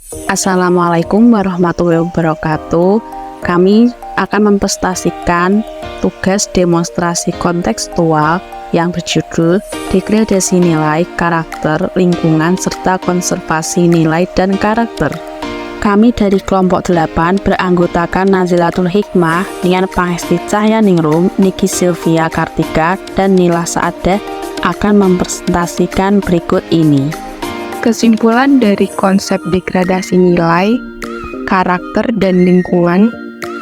Assalamualaikum warahmatullahi wabarakatuh. Kami akan mempresentasikan tugas demonstrasi kontekstual yang berjudul Degradasi Nilai, Karakter, Lingkungan, serta Konservasi Nilai dan Karakter. Kami dari kelompok 8 beranggotakan Nazilatul Hikmah, Nian Pangesti Cahyaningrum, Niki Sylvia Kartika, dan Nila Saadah akan mempresentasikan berikut ini. Kesimpulan dari konsep degradasi nilai, karakter dan lingkungan,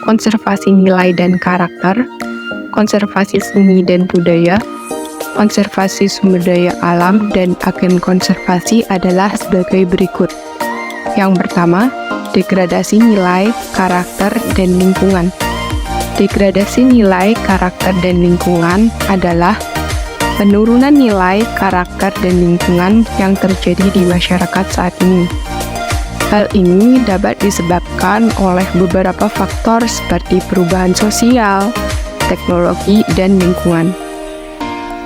konservasi nilai dan karakter, konservasi seni dan budaya, konservasi sumber daya alam, dan agen konservasi adalah sebagai berikut. Yang pertama, degradasi nilai, karakter, dan lingkungan. Degradasi nilai, karakter, dan lingkungan adalah penurunan nilai, karakter, dan lingkungan yang terjadi di masyarakat saat ini. Hal ini dapat disebabkan oleh beberapa faktor seperti perubahan sosial, teknologi, dan lingkungan.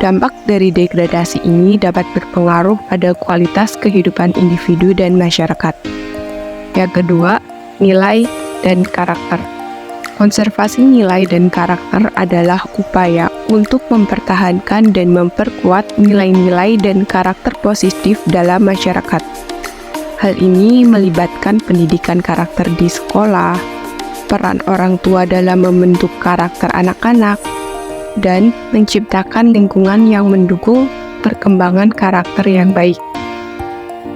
Dampak dari degradasi ini dapat berpengaruh pada kualitas kehidupan individu dan masyarakat. Yang kedua, nilai dan karakter. Konservasi nilai dan karakter adalah upaya untuk mempertahankan dan memperkuat nilai-nilai dan karakter positif dalam masyarakat. Hal ini melibatkan pendidikan karakter di sekolah, peran orang tua dalam membentuk karakter anak-anak, dan menciptakan lingkungan yang mendukung perkembangan karakter yang baik.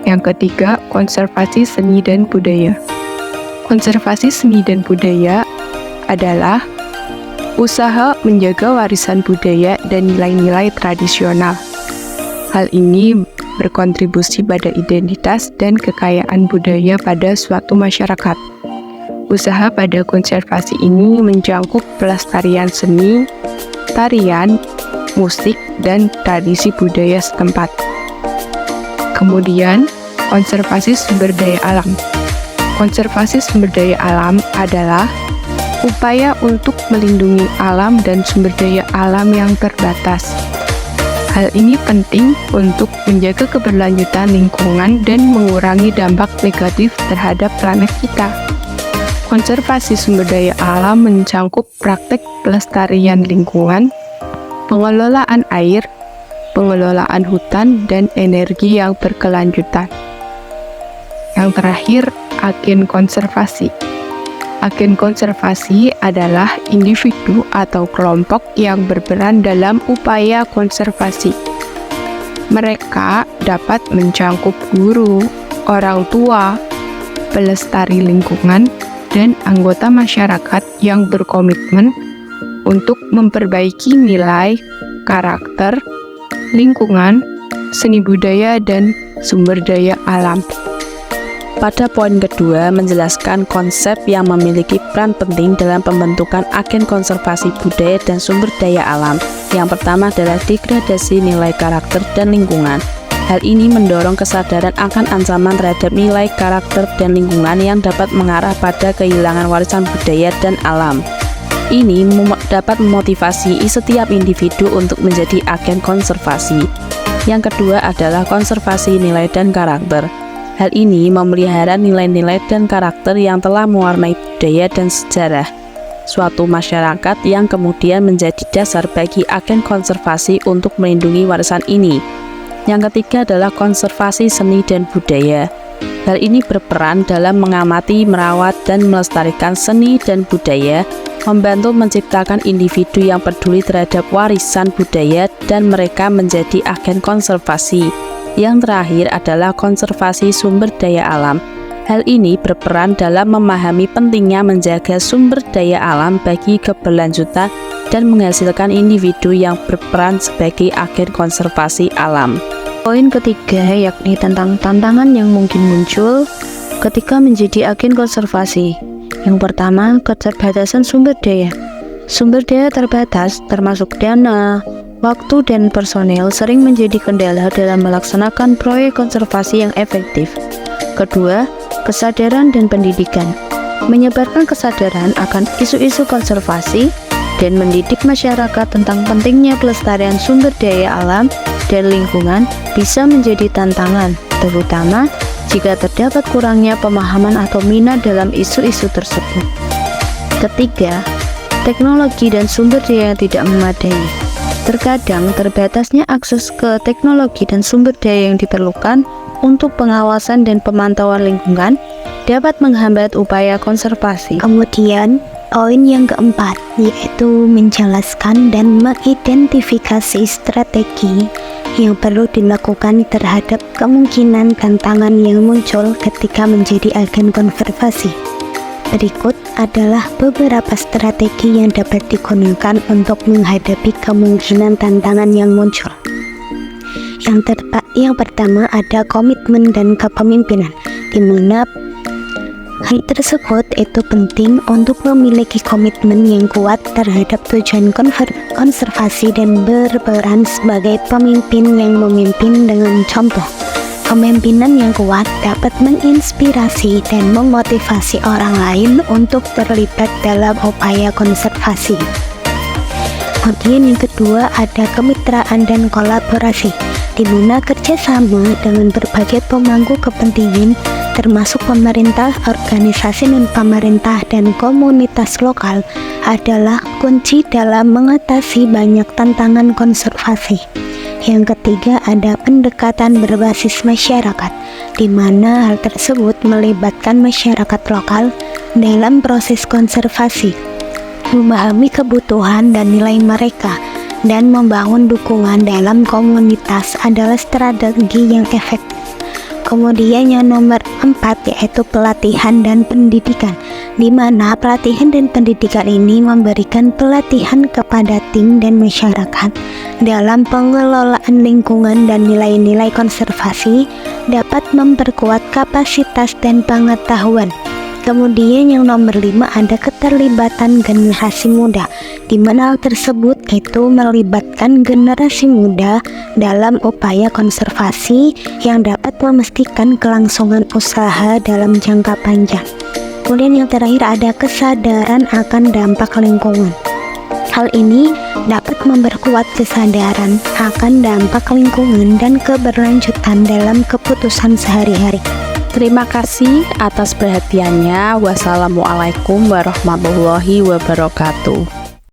Yang ketiga, konservasi seni dan budaya. Konservasi seni dan budaya adalah usaha menjaga warisan budaya dan nilai-nilai tradisional. Hal ini berkontribusi pada identitas dan kekayaan budaya pada suatu masyarakat. Usaha pada konservasi ini mencakup pelestarian seni, tarian, musik, dan tradisi budaya setempat. Kemudian, konservasi sumber daya alam. Konservasi sumber daya alam adalah upaya untuk melindungi alam dan sumber daya alam yang terbatas. Hal ini penting untuk menjaga keberlanjutan lingkungan dan mengurangi dampak negatif terhadap planet kita. Konservasi sumber daya alam mencakup praktek pelestarian lingkungan, pengelolaan air, pengelolaan hutan, dan energi yang berkelanjutan. Yang terakhir, agen konservasi. Agen konservasi adalah individu atau kelompok yang berperan dalam upaya konservasi. Mereka dapat mencakup guru, orang tua, pelestari lingkungan, dan anggota masyarakat yang berkomitmen untuk memperbaiki nilai, karakter, lingkungan, seni budaya, dan sumber daya alam. Pada poin kedua, menjelaskan konsep yang memiliki peran penting dalam pembentukan agen konservasi budaya dan sumber daya alam. Yang pertama adalah degradasi nilai, karakter, dan lingkungan. Hal ini mendorong kesadaran akan ancaman terhadap nilai, karakter, dan lingkungan yang dapat mengarah pada kehilangan warisan budaya dan alam. Ini dapat memotivasi setiap individu untuk menjadi agen konservasi. Yang kedua adalah konservasi nilai dan karakter. Hal ini memelihara nilai-nilai dan karakter yang telah mewarnai budaya dan sejarah suatu masyarakat yang kemudian menjadi dasar bagi agen konservasi untuk melindungi warisan ini. Yang ketiga adalah konservasi seni dan budaya. Hal ini berperan dalam mengamati, merawat, dan melestarikan seni dan budaya, membantu menciptakan individu yang peduli terhadap warisan budaya, dan mereka menjadi agen konservasi. Yang terakhir adalah konservasi sumber daya alam. Hal ini berperan dalam memahami pentingnya menjaga sumber daya alam bagi keberlanjutan dan menghasilkan individu yang berperan sebagai agen konservasi alam. Poin ketiga yakni tentang tantangan yang mungkin muncul ketika menjadi agen konservasi. Yang pertama, keterbatasan sumber daya. Sumber daya terbatas termasuk dana, waktu, dan personel sering menjadi kendala dalam melaksanakan proyek konservasi yang efektif. Kedua, kesadaran dan pendidikan. Menyebarkan kesadaran akan isu-isu konservasi dan mendidik masyarakat tentang pentingnya pelestarian sumber daya alam dan lingkungan bisa menjadi tantangan, terutama jika terdapat kurangnya pemahaman atau minat dalam isu-isu tersebut. Ketiga, teknologi dan sumber daya yang tidak memadai. Terkadang terbatasnya akses ke teknologi dan sumber daya yang diperlukan untuk pengawasan dan pemantauan lingkungan dapat menghambat upaya konservasi. Kemudian, poin yang keempat yaitu menjelaskan dan mengidentifikasi strategi yang perlu dilakukan terhadap kemungkinan tantangan yang muncul ketika menjadi agen konservasi. Berikut adalah beberapa strategi yang dapat digunakan untuk menghadapi kemungkinan tantangan yang muncul. Yang pertama ada komitmen dan kepemimpinan, di mana hal tersebut itu penting untuk memiliki komitmen yang kuat terhadap tujuan konservasi dan berperan sebagai pemimpin yang memimpin dengan contoh. Kepemimpinan yang kuat dapat menginspirasi dan memotivasi orang lain untuk terlibat dalam upaya konservasi. Kemudian yang kedua ada kemitraan dan kolaborasi, di mana kerjasama dengan berbagai pemangku kepentingan termasuk pemerintah, organisasi non-pemerintah, dan komunitas lokal adalah kunci dalam mengatasi banyak tantangan konservasi. Yang ketiga ada pendekatan berbasis masyarakat, di mana hal tersebut melibatkan masyarakat lokal dalam proses konservasi, memahami kebutuhan dan nilai mereka, dan membangun dukungan dalam komunitas adalah strategi yang efektif. Kemudian yang nomor 4 yaitu pelatihan dan pendidikan, di mana pelatihan dan pendidikan ini memberikan pelatihan kepada tim dan masyarakat dalam pengelolaan lingkungan dan nilai-nilai konservasi, dapat memperkuat kapasitas dan pengetahuan. Kemudian yang nomor 5 ada keterlibatan generasi muda, di mana hal tersebut itu melibatkan generasi muda dalam upaya konservasi yang dapat memastikan kelangsungan usaha dalam jangka panjang. Kemudian yang terakhir ada kesadaran akan dampak lingkungan. Hal ini dapat memperkuat kesadaran akan dampak lingkungan dan keberlanjutan dalam keputusan sehari-hari. Terima kasih atas perhatiannya. Wassalamualaikum warahmatullahi wabarakatuh.